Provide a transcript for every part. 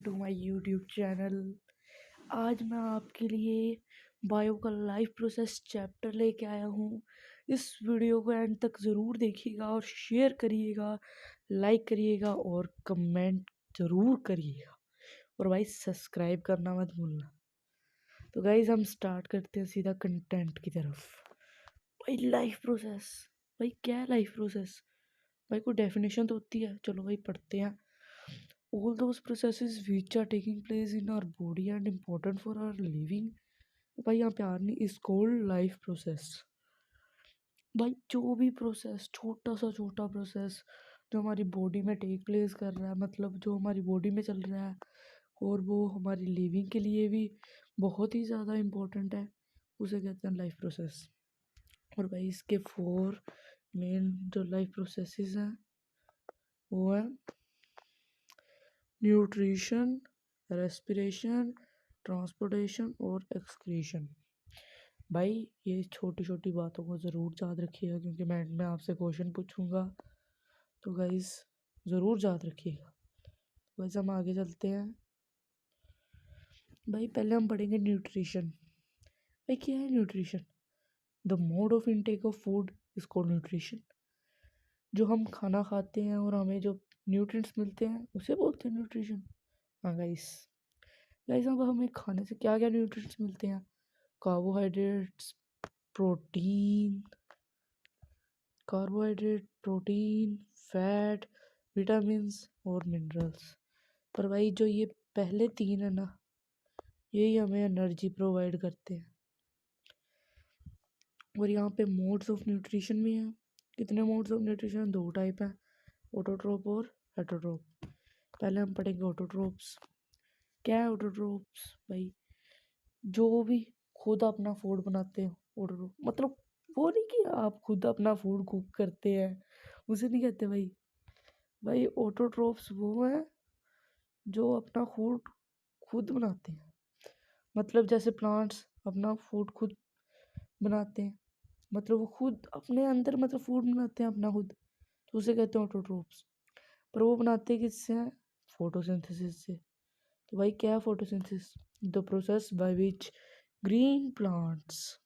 To my YouTube channel. आज मैं आपके लिए बायो का लाइफ प्रोसेस चैप्टर लेके आया हूँ। इस वीडियो को एंड तक ज़रूर देखिएगा और शेयर करिएगा, लाइक करिएगा और कमेंट ज़रूर करिएगा और भाई सब्सक्राइब करना मत भूलना। तो गाइज हम स्टार्ट करते हैं सीधा कंटेंट की तरफ। भाई लाइफ प्रोसेस, भाई क्या है लाइफ प्रोसेस? भाई कोई डेफिनेशन तो होती है, चलो भाई पढ़ते हैं। All those processes which are taking place in our body and important for our living, भाई यहाँ प्यार नहीं, is called life process। भाई जो भी प्रोसेस, छोटा सा छोटा प्रोसेस जो हमारी बॉडी में टेक प्लेस कर रहा है, मतलब जो हमारी बॉडी में चल रहा है और वो हमारी लिविंग के लिए भी बहुत ही ज़्यादा इम्पोर्टेंट है, उसे कहते हैं लाइफ प्रोसेस। और भाई इसके 4 मेन जो लाइफ प्रोसेसेस हैं वो है न्यूट्रिशन, रेस्पिरेशन, ट्रांसपोर्टेशन और एक्सक्रीशन। भाई ये छोटी छोटी बातों को ज़रूर याद रखिएगा क्योंकि मैं आपसे क्वेश्चन पूछूंगा, तो गाइस ज़रूर याद रखिएगा। वैसे हम आगे चलते हैं। भाई पहले हम पढ़ेंगे न्यूट्रिशन। भाई क्या है nutrition? The mode of intake of food is called nutrition. जो हम खाना खाते हैं और हमें जो न्यूट्रिएंट्स मिलते हैं उसे बोलते हैं न्यूट्रिशन। हाँ गाइस, अब हमें खाने से क्या क्या न्यूट्रिएंट्स मिलते हैं? कार्बोहाइड्रेट्स, प्रोटीन, फैट, विटामिन्स और मिनरल्स। पर भाई जो ये पहले 3 है ना, यही हमें एनर्जी प्रोवाइड करते हैं। और यहाँ पे मोड्स ऑफ न्यूट्रिशन भी हैं। कितने मोड्स ऑफ न्यूट्रिशन? 2 टाइप हैं, ऑटोट्रोप और हेटरोट्रोप। पहले हम पढ़ेंगे ऑटोट्रोप्स। क्या है ऑटोट्रोप्स? भाई जो भी खुद अपना फूड बनाते हैं ऑटोट्रोप, मतलब वो नहीं कि आप खुद अपना फूड कुक करते हैं, उसे नहीं कहते भाई। भाई ऑटोट्रोप्स वो हैं जो अपना फूड खुद बनाते हैं, मतलब जैसे प्लांट्स अपना फूड खुद बनाते हैं, मतलब वो खुद अपने अंदर मतलब फूड बनाते हैं अपना खुद, तो उसे कहते हैं ऑटोट्रोप्स। पर वो बनाते हैं किससे? फोटोसिंथेसिस से। तो भाई क्या है photosynthesis? The process by which green plants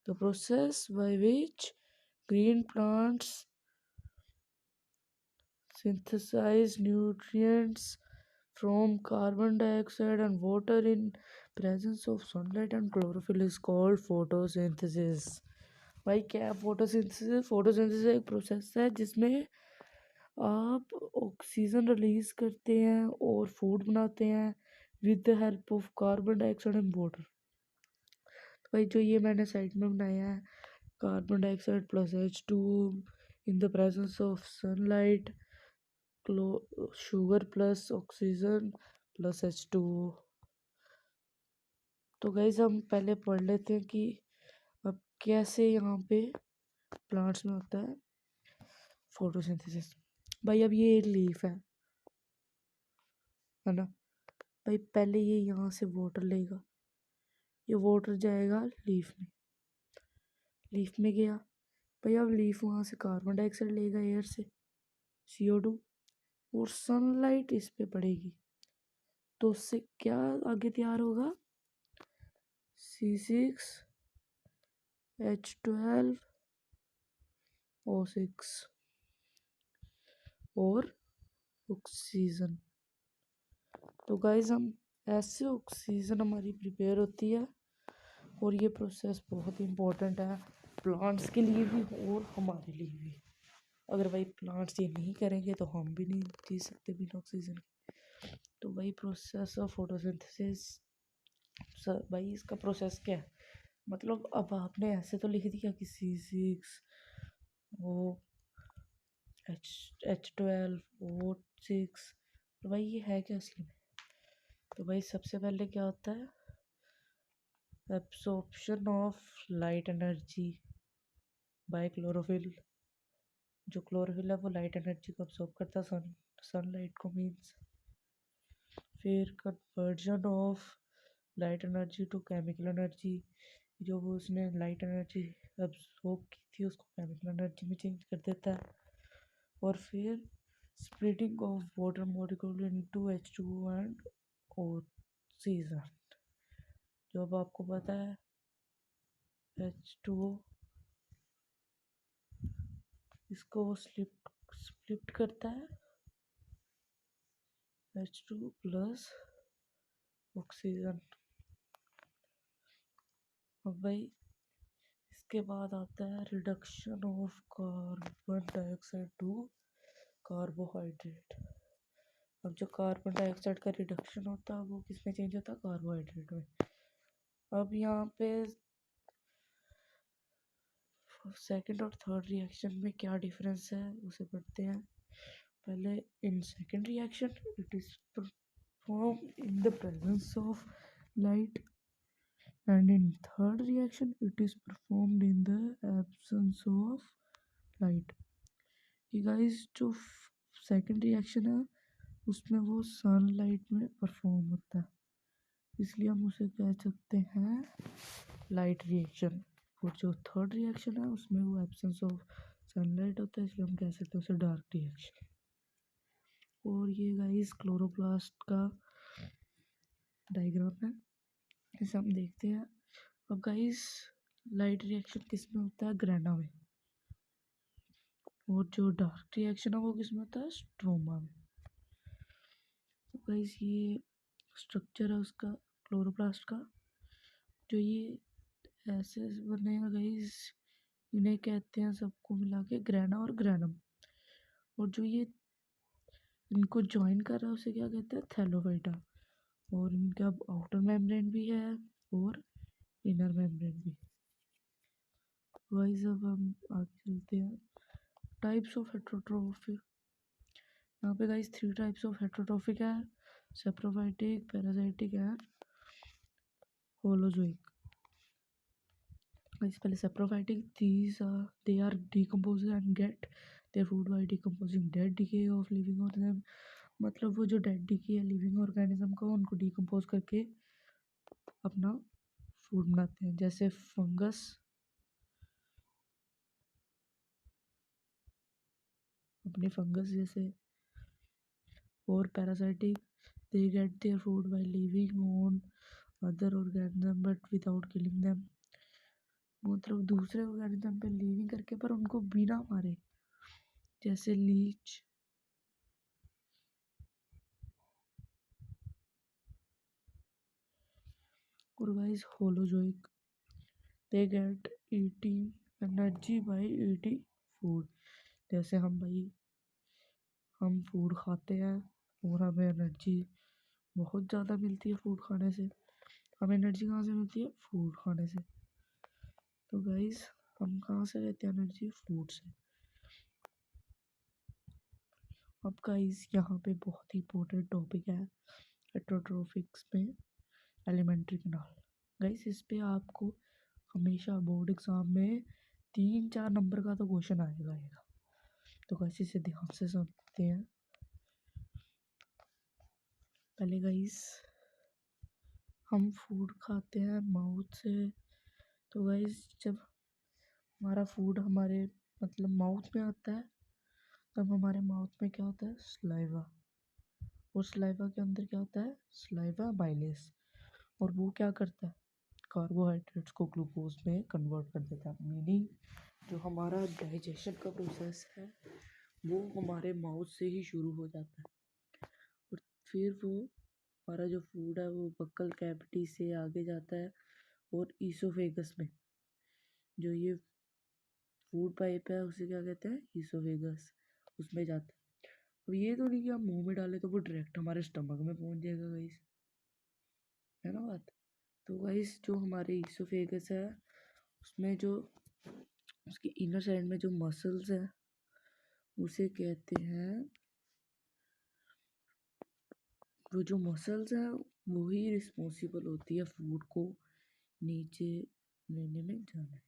the process by which green plants synthesize nutrients from carbon dioxide and water in presence of sunlight and chlorophyll is called photosynthesis। भाई क्या है फोटोसिंथेसिस? फोटोसिंथेसिस एक process है जिसमें आप oxygen release करते हैं और फूड बनाते हैं with the help of carbon dioxide and water. भाई जो ये मैंने साइड में बनाया है, carbon dioxide plus H2 in the presence of sunlight, sugar plus oxygen plus H2। तो गाइस हम पहले पढ़ लेते हैं कि अब कैसे यहाँ पे प्लांट्स में होता है फोटोसिंथेसिस। भाई अब ये एक लीफ है ना। भाई पहले ये यहाँ से वाटर लेगा, ये वाटर जाएगा लीफ में, लीफ में गया। भाई अब लीफ वहाँ से कार्बन डाइऑक्साइड लेगा एयर से, CO2, और सनलाइट इस पे पड़ेगी तो उससे क्या आगे तैयार होगा? C6H12O6 और ऑक्सीजन। तो गाइज हम ऐसे ऑक्सीजन हमारी प्रिपेयर होती है और ये प्रोसेस बहुत इम्पोर्टेंट है प्लांट्स के लिए भी और हमारे लिए भी। अगर भाई प्लांट्स ये नहीं करेंगे तो हम भी नहीं जी सकते बिना ऑक्सीजन के। तो भाई प्रोसेस ऑफ फोटोसिंथेसिस, भाई इसका प्रोसेस क्या है? मतलब अब आपने ऐसे तो लिख दिया कि C6H12O6, तो भाई ये है क्या असली में? तो भाई सबसे पहले क्या होता है? Absorption of light energy by chlorophyll. जो क्लोरोफिल है वो लाइट एनर्जी को अब्सॉर्ब करता है, सनलाइट को मीन्स। फिर conversion of light energy to chemical energy, जो वो उसने लाइट एनर्जी अब्सॉर्ब की थी उसको केमिकल एनर्जी में चेंज कर देता है। और फिर splitting of water molecule into H2O and oxygen। जो अब आपको पता है H2O, इसको वो स्प्लिट करता है H2 प्लस ऑक्सीजन। अब भाई इसके बाद आता है reduction of carbon dioxide to carbohydrate. अब जो कार्बन डाइऑक्साइड का रिडक्शन होता है वो किस में चेंज होता है, कार्बोहाइड्रेट में। अब यहाँ पे सेकंड और थर्ड रिएक्शन में क्या डिफरेंस है उसे पढ़ते हैं। पहले in second reaction it is perform in the presence of light and in third reaction it is performed in the absence of light। ये गाइस जो सेकंड रिएक्शन है उसमें वो सनलाइट में परफॉर्म होता है, इसलिए हम उसे कह सकते हैं लाइट रिएक्शन। और जो थर्ड रिएक्शन है उसमें वो एब्सेंस ऑफ सनलाइट होता है, इसलिए हम कह सकते हैं उसे डार्क रिएक्शन। और ये गाइस क्लोरोप्लास्ट का डायग्राम है, इसे हम देखते हैं। अब गाइस लाइट रिएक्शन किस में होता है, ग्रेना में। और जो डार्क रिएक्शन है वो किस में होता है, स्ट्रोमा में। तो गाइस ये स्ट्रक्चर है उसका क्लोरोप्लास्ट का। जो ये ऐसे बनेगा गाइस, इन्हें कहते हैं सबको मिला के ग्रेना और ग्रेनम। और जो ये इनको ज्वाइन कर रहा है उसे क्या कहते हैं, थैलोफाइटा। और इनका आउटर मेम्ब्रेन भी है और इनर मेम्ब्रेन भी। गाइस अब हम आगे चलते हैं, टाइप्स ऑफ हेटरोट्रोफिक। यहाँ पे गाइस 3 टाइप्स ऑफ हेटरोट्रोफिक है, saprophytic, parasitic and holozoic. Guys पहले saprophytic, they are decomposed and get their food by decomposing dead decay of living organism। मतलब वो जो डेड डिके है लिविंग ऑर्गेनिज्म का उनको डिकम्पोज करके अपना फूड बनाते हैं, जैसे फंगस, अपने फंगस जैसे। और parasitic, they get their food by living on other organism but without killing them। मतलब दूसरे ऑर्गेनिज्म पे लिविंग करके पर उनको बिना मारे, जैसे लीच। और guys holozoic, they get eating energy by eating food। जैसे हम फूड खाते हैं और हमें एनर्जी बहुत ज़्यादा मिलती है फूड खाने से। हमें एनर्जी कहाँ से मिलती है, फूड खाने से। तो गाइस हम कहाँ से लेते हैं एनर्जी, फूड से। अब गाइस यहाँ पे बहुत ही इंपॉर्टेंट टॉपिक है हेटरोट्रोफिक्स में, एलिमेंट्री कैनाल। गाइस इस पे आपको हमेशा बोर्ड एग्जाम में 3-4 नंबर का तो क्वेश्चन आएगा। तो गाइस इसे ध्यान से समझते हैं। पहले गाइस हम फूड खाते हैं माउथ से। तो गाइस जब हमारा फूड हमारे मतलब माउथ में आता है तब हमारे माउथ में क्या होता है, सलाइवा। और सलाइवा के अंदर क्या होता है, सलाइवा माइलेस। और वो क्या करता है, कार्बोहाइड्रेट्स को ग्लूकोज में कन्वर्ट कर देता है। मीनिंग जो हमारा डाइजेशन का प्रोसेस है वो हमारे माउथ से ही शुरू हो जाता है। और फिर वो हमारा जो फूड है वो बक्कल कैविटी से आगे जाता है और ईसोफेगस में, जो ये फूड पाइप है उसे क्या कहते हैं, ईसोफेगस, उसमें जाता है। अब ये तो नहीं कि हम मुंह में डालें तो वो डायरेक्ट हमारे स्टमक में पहुंच जाएगा गाइस, है ना बात। तो गाइस जो हमारे ईसोफेगस है उसमें जो उसकी इनर साइड में जो मसल्स है उसे कहते हैं, वो जो मसल्स है वो ही रिस्पॉन्सिबल होती है फूड को नीचे लेने में जाने।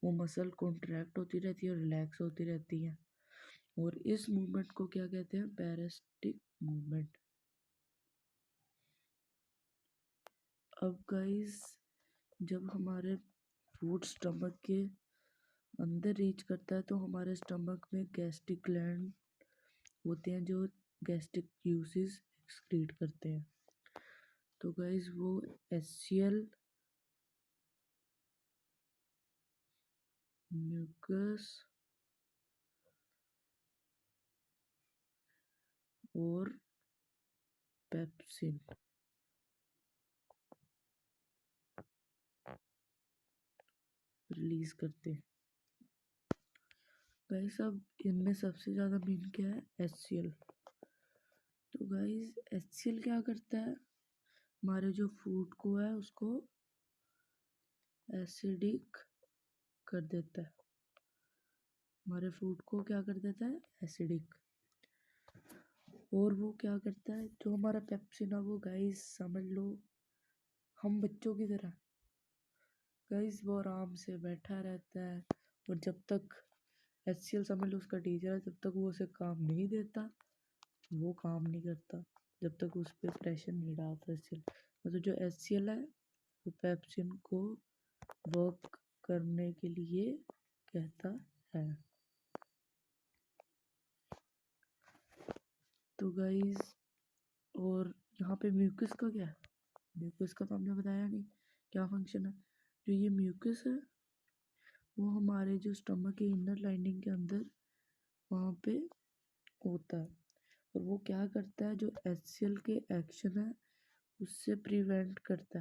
वो मसल कॉन्ट्रैक्ट होती रहती है और रिलैक्स होती रहती है। और इस मूवमेंट को क्या कहते हैं, पेरिस्टिक मूवमेंट। अब गाइस जब हमारे फूड स्टमक के अंदर रीच करता है तो हमारे स्टमक में गैस्ट्रिक ग्लैंड होते हैं जो गैस्ट्रिक यूसेस एक्सक्रीट करते हैं। तो गाइस वो एचसीएल, म्यूकस और पेप्सिन रिलीज करते हैं। गाइस अब इनमें सबसे ज़्यादा मेन क्या है, एचसीएल। तो गाइस एचसीएल क्या करता है, हमारे जो फूड को है उसको एसिडिक कर देता है। हमारे फूड को क्या कर देता है, एसिडिक। और वो क्या करता है, जो हमारा पेप्सिन है वो गाइस समझ लो हम बच्चों की तरह, गाइस वो आराम से बैठा रहता है और जब तक एचसीएल समझ लो उसका टीचर है, जब तक वो उसे काम नहीं देता वो काम नहीं करता, जब तक उस पर प्रेशर नहीं डालता एचसीएल। मतलब जो एचसीएल है वो पेप्सिन को वर्क करने के लिए कहता है। तो गाइस और यहाँ पे म्यूकस का क्या है, म्यूकस का तो हमने बताया नहीं क्या फंक्शन है। जो ये म्यूकस है वो हमारे जो स्टमक के इनर लाइनिंग के अंदर वहाँ पे होता है और वो क्या करता है, जो एचसीएल के एक्शन है उससे प्रिवेंट करता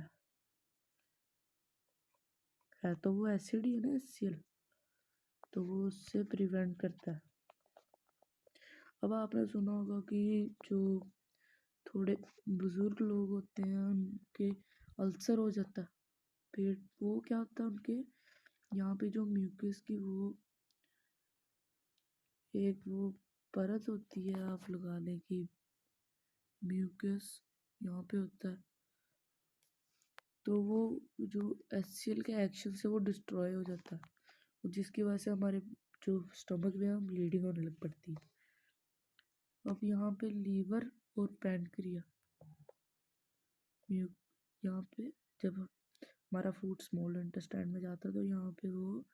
है तो वो एसिड ही है ना एचसीएल, तो वो उससे प्रिवेंट करता है। अब आपने सुना होगा कि जो थोड़े बुजुर्ग लोग होते हैं उनके अल्सर हो जाता है पेट, वो क्या होता है उनके यहाँ पे जो म्यूकस की वो एक वो परत होती है आप लगा लें कि म्यूकस यहाँ पे होता है, तो वो जो एचसीएल के एक्शन से वो डिस्ट्रॉय हो जाता है और जिसकी वजह से हमारे जो स्टमक में हम ब्लीडिंग होने लग पड़ती है। अब यहाँ पे लीवर और पैनक्रिया यहाँ पे जब हमारा फूड स्मॉल इंटेस्टाइन में जाता है तो यहाँ पे वो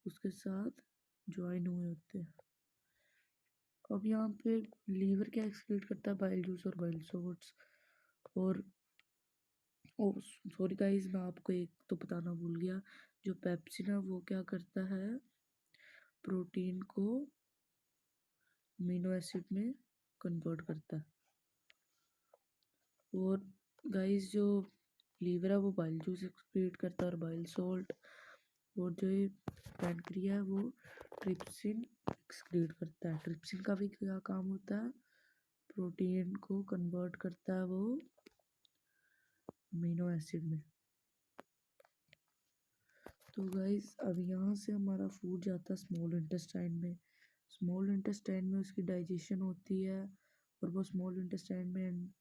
उसके साथ ज्वाइन हुए होते हैं। अब यहाँ पे लीवर क्या एक्सक्रीट करता है, बाइल जूस और बाइल सॉल्ट्स। और ओ सॉरी गाइस मैं आपको एक तो बताना भूल गया, जो पेप्सिन है वो क्या करता है, प्रोटीन को अमीनो एसिड में कन्वर्ट करता है। और गाइस जो लीवर है वो बाइल जूस एक्सक्रीट करता है और बाइल सॉल्ट। और जो ये पैनक्रिया है वो ट्रिप्सिन एक्सक्रीट करता है। ट्रिप्सिन का भी क्या काम होता है, प्रोटीन को कन्वर्ट करता है वो अमीनो एसिड में। तो गाइस अब यहाँ से हमारा फूड जाता है स्मॉल इंटेस्टाइन में। स्मॉल इंटेस्टाइन में उसकी डाइजेशन होती है और वो स्मॉल इंटेस्टाइन में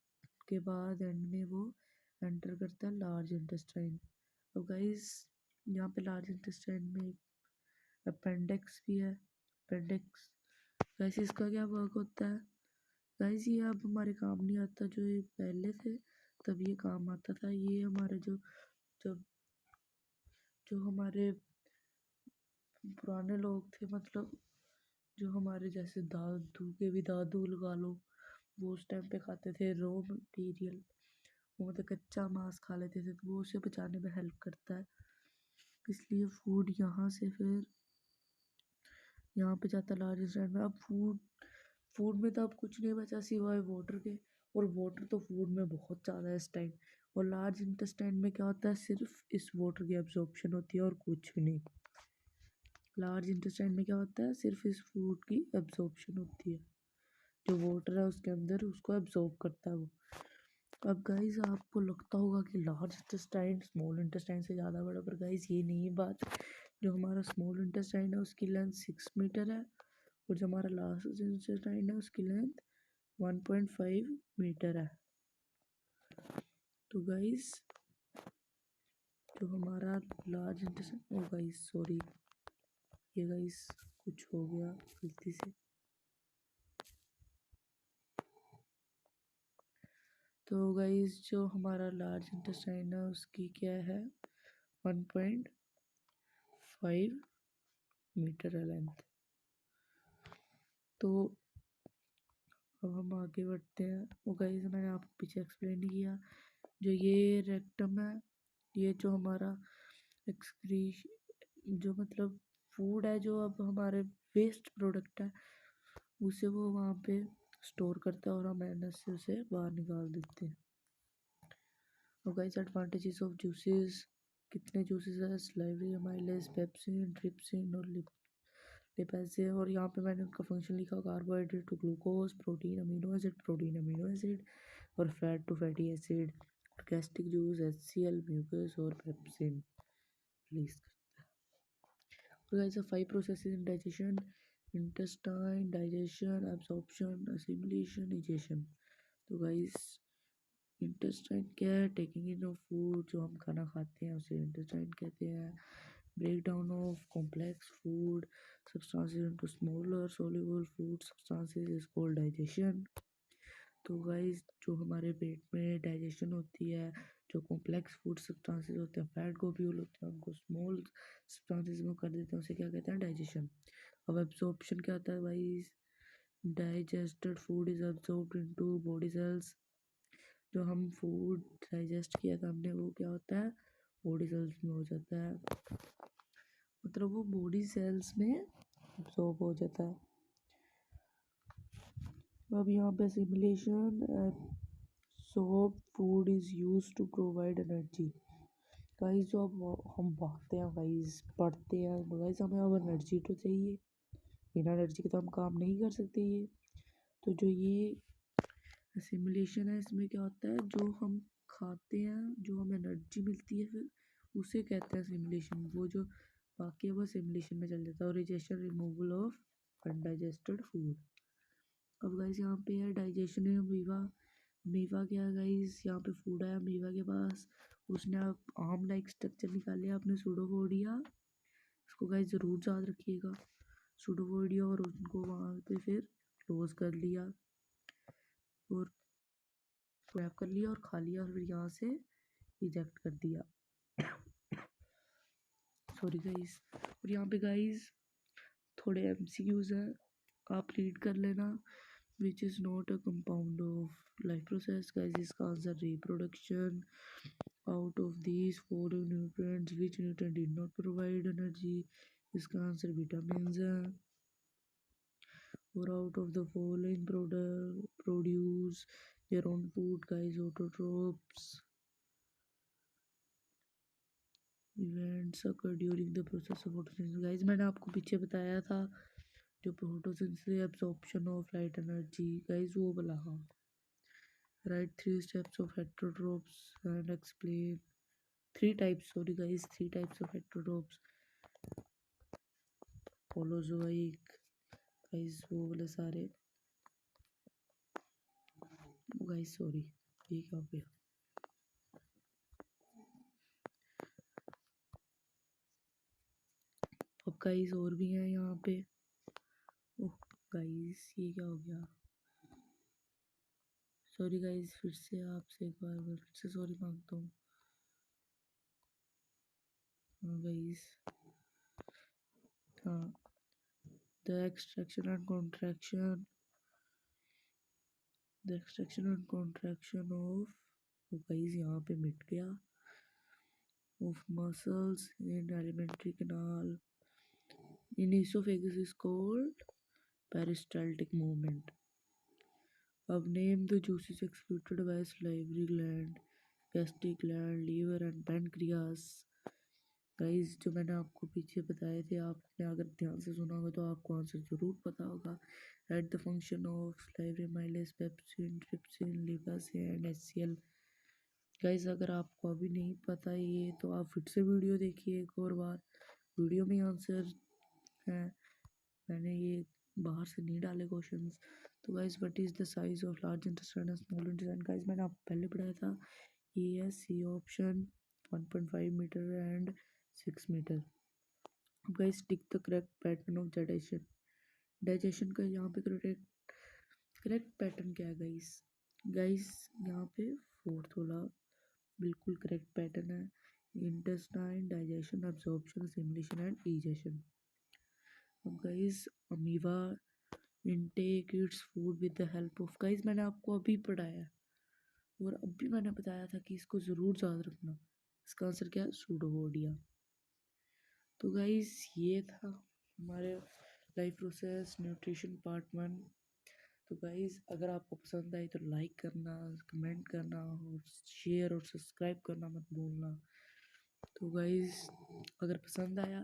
के बाद एंड में वो एंटर करता है लार्ज इंटेस्टाइन। अब गाइस यहाँ पे लार्ज इंटेस्टाइन में अपेंडिक्स भी है। अपेंडिक्स गाइस इसका क्या वर्क होता है, गाइस ये अब हमारे काम नहीं आता, जो ये पहले थे तब ये काम आता था। ये हमारे जो जब जो हमारे पुराने लोग थे, मतलब जो हमारे जैसे दादू के भी दादू लगा लो, वो उस टाइम पे खाते थे रॉ मटेरियल, वो मतलब कच्चा मांस खा लेते थे तो वो उसे बचाने में हेल्प करता है। इसलिए फूड यहाँ से फिर यहाँ पे जाता है लार्ज इंटेस्टाइन में। अब फूड में तो अब कुछ नहीं बचा सिवाय वाटर के, और वाटर तो फूड में बहुत ज़्यादा है इस टाइम। और लार्ज इंटेस्टाइन में क्या होता है, सिर्फ इस वाटर की एब्जॉर्प्शन होती है और कुछ भी नहीं। लार्ज इंटेस्टाइन में क्या होता है, सिर्फ इस फूड की एब्जॉर्प्शन होती है, जो वाटर है उसके अंदर उसको एब्जॉर्ब करता है वो। अब गाइस आपको लगता होगा कि लार्ज इंटेस्टाइन स्मॉल इंटेस्टाइन से ज़्यादा बड़ा, पर गाइस ये नहीं है बात। जो हमारा स्मॉल इंटेस्टाइन है उसकी लेंथ 6 मीटर है और जो हमारा लार्ज इंटेस्टाइन है उसकी लेंथ 1.5 मीटर है। तो गाइस जो हमारा लार्ज इंटेस्टाइन, ओ गाइस सॉरी, ये गाइस कुछ हो गया गलती से। तो गाइस जो हमारा लार्ज इंटेस्टाइन है उसकी क्या है, 1.5 मीटर है लेंथ। तो अब हम आगे बढ़ते हैं। वो गाइस मैंने आपको पीछे एक्सप्लेन नहीं किया, जो ये रेक्टम है, ये जो हमारा एक्सक्रीश जो मतलब फूड है, जो अब हमारे वेस्ट प्रोडक्ट है, उसे वो वहाँ पे स्टोर करता है और हम एनएस से उसे बाहर निकाल देते हैं। और गाइस एडवांटेजेस ऑफ जूसेस, कितने जूसेस है, स्लाइवरी, अमाइलेज, पेप्सिन, ट्रिप्सिन और लिपेज। और यहाँ पे मैंने उनका फंक्शन लिखा, carbohydrate to glucose, protein amino acid और fat to fatty acid. Gastric juice HCl, mucus और पेप्सिन रिलीज करता है। तो guys 5 processes in digestion: intestine, digestion, absorption, assimilation, digestion. तो गाइस इंटेस्टाइन क्या है? टेकिंग इन ऑफ फूड, जो हम खाना खाते हैं उसे इंटेस्टाइन कहते हैं। Break down of complex food substances into smaller soluble food substances is called digestion. तो गाइस जो हमारे पेट में डाइजेशन होती है, जो कॉम्प्लेक्स फूड सब्सटेंसेस होते हैं, फैट ग्लोब्यूल होते हैं, उनको स्मॉल सब्सटेंसेस में कर देते हैं, उसे क्या कहते हैं? डाइजेशन। अब एब्जॉर्प्शन क्या होता है guys? Digested food is absorbed into body cells. जो हम फूड डाइजेस्ट किया था हमने, वो क्या होता है? बॉडी सेल्स में हो जाता है, मतलब वो बॉडी सेल्स में एब्जॉर्ब हो जाता है। अब यहाँ पे simulation, absorb food is use to provide energy. Guys जो अब हम भागते हैं गाइस, पढ़ते हैं गाइस, हमें अब एनर्जी तो चाहिए, बिना एनर्जी के तो हम काम नहीं कर सकते। ये तो जो ये सिमुलेशन है, इसमें क्या होता है, जो हम खाते हैं, जो हमें एनर्जी मिलती है, फिर उसे कहते हैं सिमुलेशन। वो जो बाकी है वो सिमुलेशन में चल जाता है। और digestion, removal of undigested food. अब गाइस यहाँ पे है डाइजेशन है अमीबा। अमीबा क्या है गाइस? यहाँ पे फूड है अमीबा के पास, उसने अब आर्म लाइक स्ट्रक्चर निकाले अपने सूडोपोडिया। इसको गाइस ज़रूर याद रखिएगा, सूडोपोडिया, और उनको वहाँ पे फिर क्लोज कर लिया और रैप कर लिया और खा लिया और फिर यहाँ से इजेक्ट कर दिया। Sorry guys. और यहाँ पे गाइस थोड़े MCQs हैं, आप रीड कर लेना। Which is not a compound of life process. Guys इसका answer reproduction. Out of these 4 nutrients which nutrient did not provide energy. इसका आंसर विटामिन्स है। और out of the following produce their own food guys, autotrophs. Events occur during the process of photosynthesis. Guys मैंने आपको पीछे बताया था, जो photosynthesis absorption of light energy, guys वो वाला। हाँ, write 3 steps of हेटेरोट्रोप्स and explain 3 types, sorry guys 3 types of heterotrophs. Holozoic, guys वो वाले सारे। गाइस सॉरी, ये क्या हो गया? अब गाइस और भी हैं यहाँ पे। ओह गाइस ये क्या हो गया? सॉरी गाइस, फिर से आपसे एक बार फिर से सॉरी मांगता हूँ। हाँ गाइस, हाँ, the extraction and contraction, the extraction and contraction of, guys यहाँ पे मिट गया, of muscles in alimentary canal in esophagus is called peristaltic movement. अब name the juices excreted by salivary gland, gastric gland, liver and pancreas. Guys जो मैंने आपको पीछे बताए थे, आपने अगर ध्यान से सुना होगा तो आपको आंसर जरूर पता होगा। Write the function of salivary amylase, pepsin, trypsin, lipase and HCl। Guys अगर आपको अभी नहीं पता ये, तो आप फिर से वीडियो देखिए एक और बार, वीडियो में आंसर है, मैंने ये बाहर से नहीं डाले क्वेश्चंस। तो guys what is the size of large intestine and small intestine? Guys मैंने आपको पहले पढ़ाया था, ये है C option, 1.5 metre and 6 metre. Guys tick the correct pattern of digestion. Digestion का यहाँ पे करेक्ट पैटर्न क्या है गाइस? गाइस यहाँ पे फोर्थ वाला बिल्कुल करेक्ट पैटर्न है, intestine, digestion, absorption, assimilation and digestion. अब guys amoeba intake its food with the help of, guys मैंने आपको अभी पढ़ाया है और अभी मैंने बताया था कि इसको ज़रूर याद रखना। इसका आंसर क्या है? सूडोवोडिया। तो गाइस ये था हमारे लाइफ प्रोसेस न्यूट्रिशन पार्ट 1। तो गाइस अगर आपको पसंद आई तो लाइक करना, कमेंट करना और शेयर और सब्सक्राइब करना मत भूलना। तो गाइस अगर पसंद आया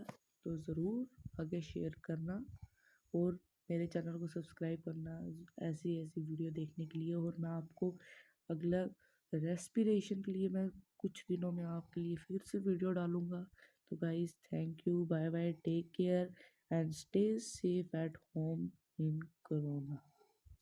तो ज़रूर आगे शेयर करना और मेरे चैनल को सब्सक्राइब करना ऐसी ऐसी वीडियो देखने के लिए। और मैं आपको अगला रेस्पिरेशन के लिए मैं कुछ दिनों में आपके लिए फिर से वीडियो डालूँगा। तो guys thank you, bye bye, take care and stay safe at home in corona.